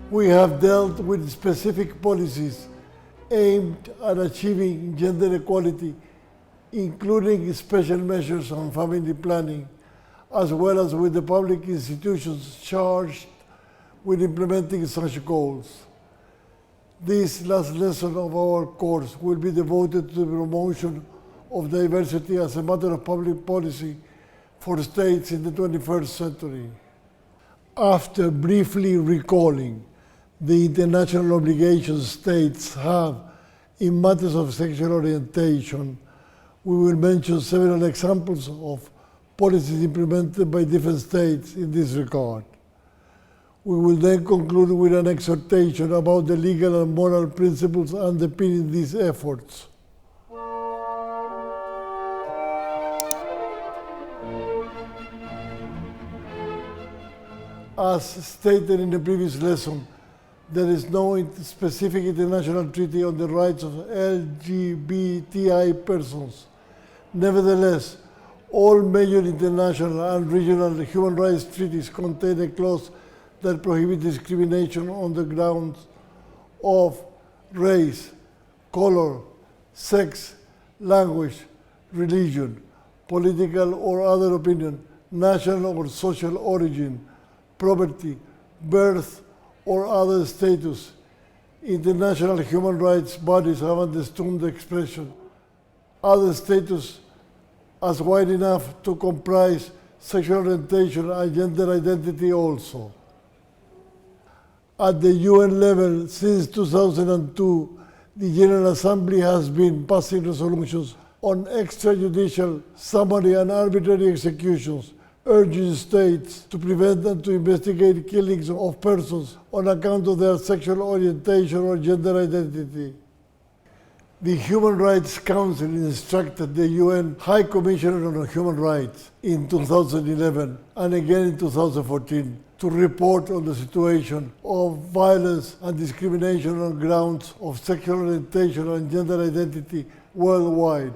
We have dealt with specific policies aimed at achieving gender equality, including special measures on family planning, as well as with the public institutions charged with implementing such goals. This last lesson of our course will be devoted to the promotion of diversity as a matter of public policy for states in the 21st century. After briefly recalling the international obligations states have in matters of sexual orientation, we will mention several examples of policies implemented by different states in this regard. We will then conclude with an exhortation about the legal and moral principles underpinning these efforts. As stated in the previous lesson, there is no specific international treaty on the rights of LGBTI persons. Nevertheless, all major international and regional human rights treaties contain a clause that prohibits discrimination on the grounds of race, color, sex, language, religion, political or other opinion, national or social origin, property, birth, or other status. International human rights bodies have understood the expression other status as wide enough to comprise sexual orientation and gender identity also. At the UN level, since 2002, the General Assembly has been passing resolutions on extrajudicial, summary, and arbitrary executions, urging states to prevent and to investigate killings of persons on account of their sexual orientation or gender identity. The Human Rights Council instructed the UN High Commissioner on Human Rights in 2011 and again in 2014 to report on the situation of violence and discrimination on grounds of sexual orientation and gender identity worldwide.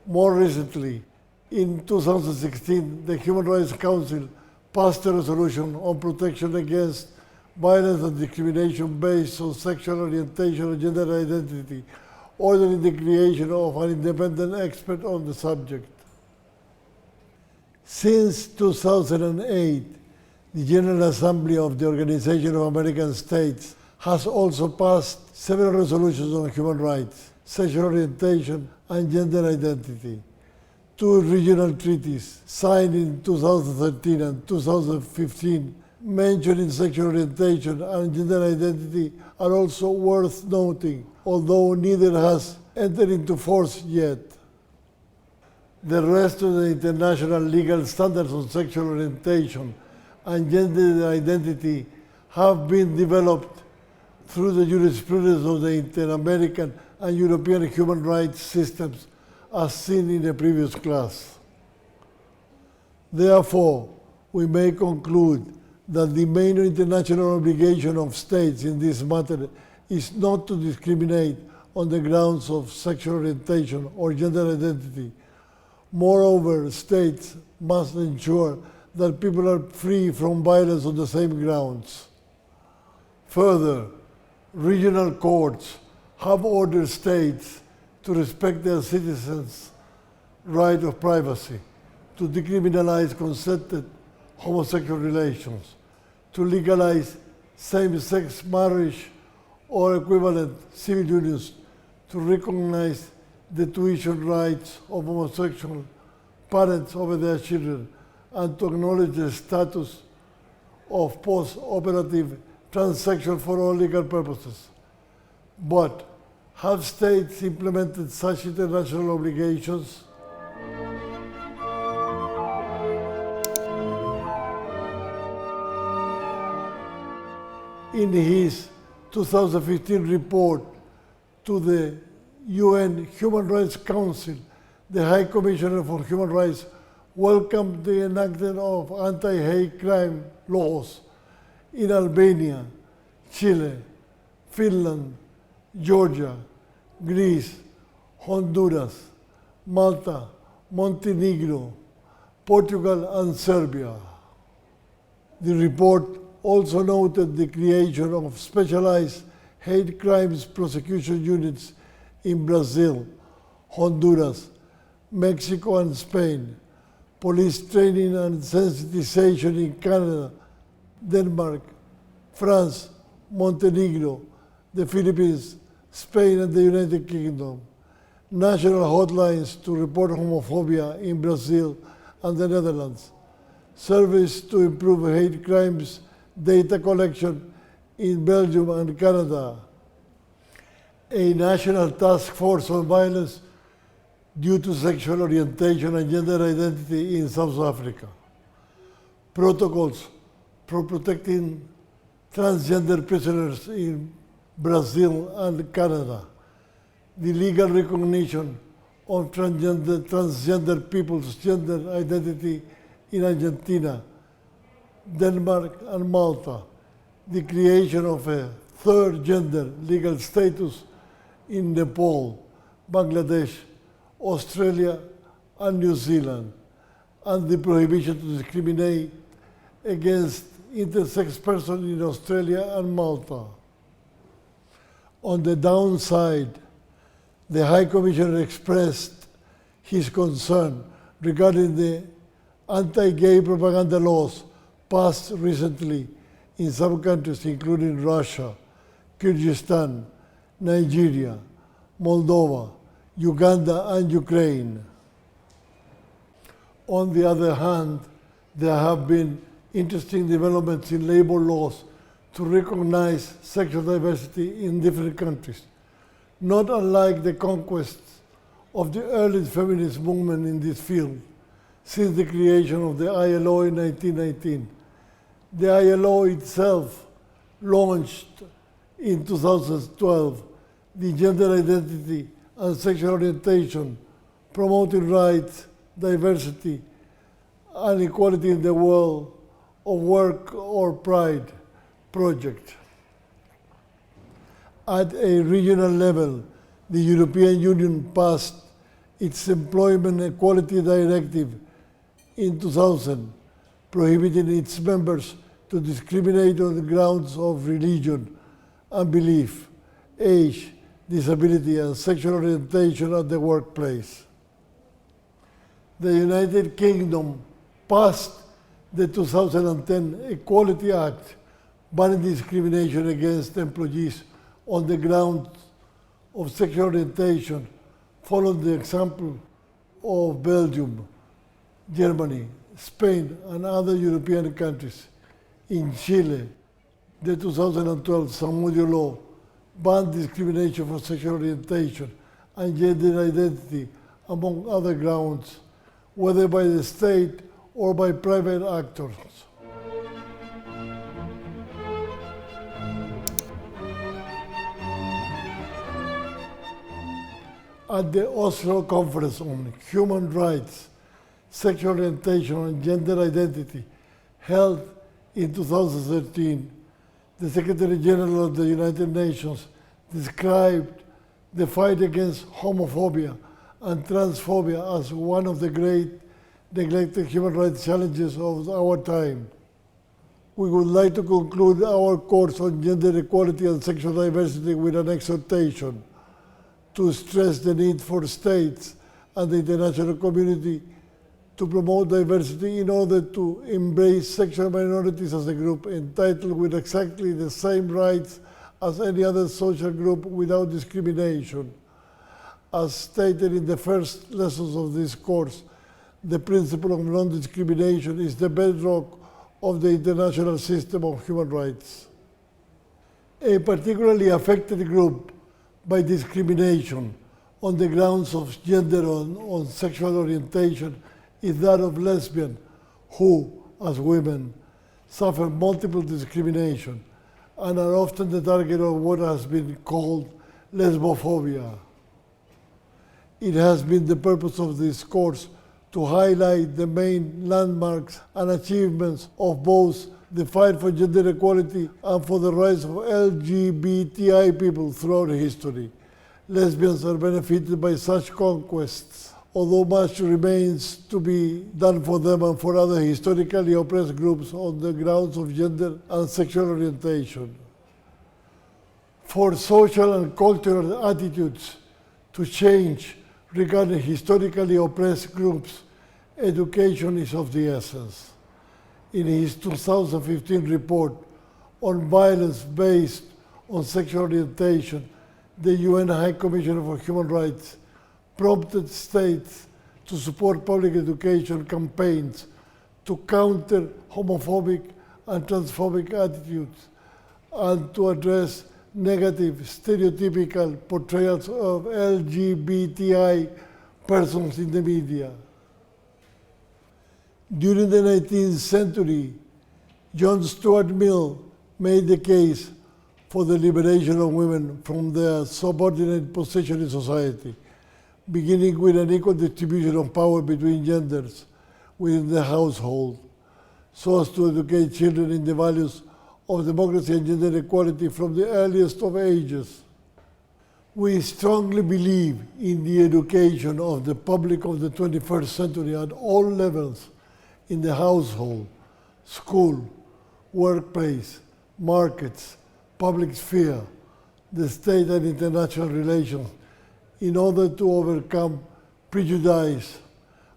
More recently, in 2016, the Human Rights Council passed a resolution on protection against violence and discrimination based on sexual orientation and gender identity, ordering the creation of an independent expert on the subject. Since 2008, the General Assembly of the Organization of American States has also passed several resolutions on human rights, sexual orientation, and gender identity. Two regional treaties signed in 2013 and 2015 mentioning sexual orientation and gender identity are also worth noting, although neither has entered into force yet. The rest of the international legal standards on sexual orientation and gender identity have been developed through the jurisprudence of the Inter-American and European human rights systems, as seen in the previous class. Therefore, we may conclude that the main international obligation of states in this matter is not to discriminate on the grounds of sexual orientation or gender identity. Moreover, states must ensure that people are free from violence on the same grounds. Further, regional courts have ordered states to respect their citizens' right of privacy, to decriminalize consented homosexual relations, to legalize same-sex marriage or equivalent civil unions, to recognize the tuition rights of homosexual parents over their children, and to acknowledge the status of post-operative transsexual for all legal purposes. But have states implemented such international obligations? In his 2015 report to the UN Human Rights Council, the High Commissioner for Human Rights welcomed the enactment of anti-hate crime laws in Albania, Chile, Finland, Georgia, Greece, Honduras, Malta, Montenegro, Portugal, and Serbia. The report also noted the creation of specialized hate crimes prosecution units in Brazil, Honduras, Mexico, and Spain, police training and sensitization in Canada, Denmark, France, Montenegro, the Philippines, Spain, and the United Kingdom, national hotlines to report homophobia in Brazil and the Netherlands, service to improve hate crimes data collection in Belgium and Canada, a national task force on violence due to sexual orientation and gender identity in South Africa, protocols for protecting transgender prisoners in Brazil and Canada, the legal recognition of transgender people's gender identity in Argentina, Denmark, and Malta, the creation of a third gender legal status in Nepal, Bangladesh, Australia, and New Zealand, and the prohibition to discriminate against intersex persons in Australia and Malta. On the downside, the High Commissioner expressed his concern regarding the anti-gay propaganda laws passed recently in some countries, including Russia, Kyrgyzstan, Nigeria, Moldova, Uganda, and Ukraine. On the other hand, there have been interesting developments in labor laws to recognize sexual diversity in different countries, not unlike the conquests of the early feminist movement in this field since the creation of the ILO in 1919. The ILO itself launched in 2012 the Gender Identity and Sexual Orientation, Promoting Rights, Diversity, and Equality in the World of Work or Pride project. At a regional level, the European Union passed its Employment Equality Directive in 2000, prohibiting its members to discriminate on the grounds of religion and belief, age, disability, and sexual orientation at the workplace. The United Kingdom passed the 2010 Equality Act, banning discrimination against employees on the grounds of sexual orientation, following the example of Belgium, Germany, Spain, and other European countries. In Chile, the 2012 Zamudio law banned discrimination for sexual orientation and gender identity, among other grounds, whether by the state or by private actors. At the Oslo Conference on Human Rights, Sexual Orientation, and Gender Identity, held in 2013, the Secretary General of the United Nations described the fight against homophobia and transphobia as one of the great neglected human rights challenges of our time. We would like to conclude our course on gender equality and sexual diversity with an exhortation to stress the need for states and the international community to promote diversity in order to embrace sexual minorities as a group entitled with exactly the same rights as any other social group without discrimination. As stated in the first lessons of this course, the principle of non-discrimination is the bedrock of the international system of human rights. A particularly affected group by discrimination on the grounds of gender or on sexual orientation is that of lesbians who, as women, suffer multiple discrimination and are often the target of what has been called lesbophobia. It has been the purpose of this course to highlight the main landmarks and achievements of both the fight for gender equality and for the rights of LGBTI people throughout history. Lesbians are benefited by such conquests although much remains to be done for them and for other historically oppressed groups on the grounds of gender and sexual orientation. For social and cultural attitudes to change regarding historically oppressed groups, education is of the essence. In his 2015 report on violence based on sexual orientation, the UN High Commissioner for Human Rights prompted states to support public education campaigns to counter homophobic and transphobic attitudes and to address negative stereotypical portrayals of LGBTI persons in the media. During the 19th century, John Stuart Mill made the case for the liberation of women from their subordinate position in society, beginning with an equal distribution of power between genders within the household, so as to educate children in the values of democracy and gender equality from the earliest of ages. We strongly believe in the education of the public of the 21st century at all levels, in the household, school, workplace, markets, public sphere, the state and international relations, in order to overcome prejudice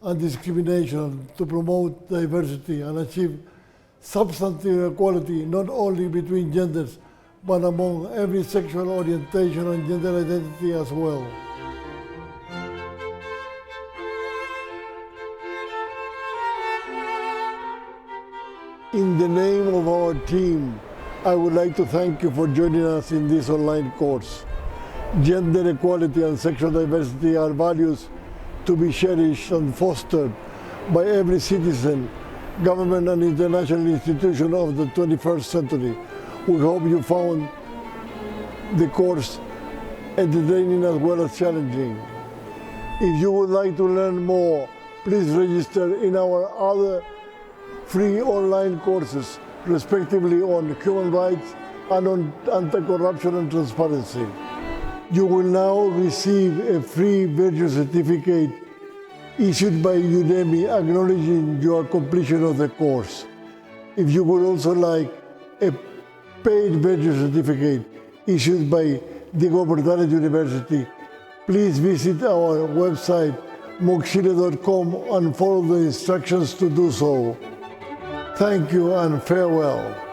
and discrimination, to promote diversity and achieve substantive equality not only between genders, but among every sexual orientation and gender identity as well. In the name of our team, I would like to thank you for joining us in this online course. Gender equality and sexual diversity are values to be cherished and fostered by every citizen, government and international institution of the 21st century. We hope you found the course entertaining as well as challenging. If you would like to learn more, please register in our other free online courses, respectively on human rights and on anti-corruption and transparency. You will now receive a free virtual certificate issued by Udemy acknowledging your completion of the course. If you would also like a paid virtual certificate issued by Diego Portales University, please visit our website moxile.com and follow the instructions to do so. Thank you and farewell.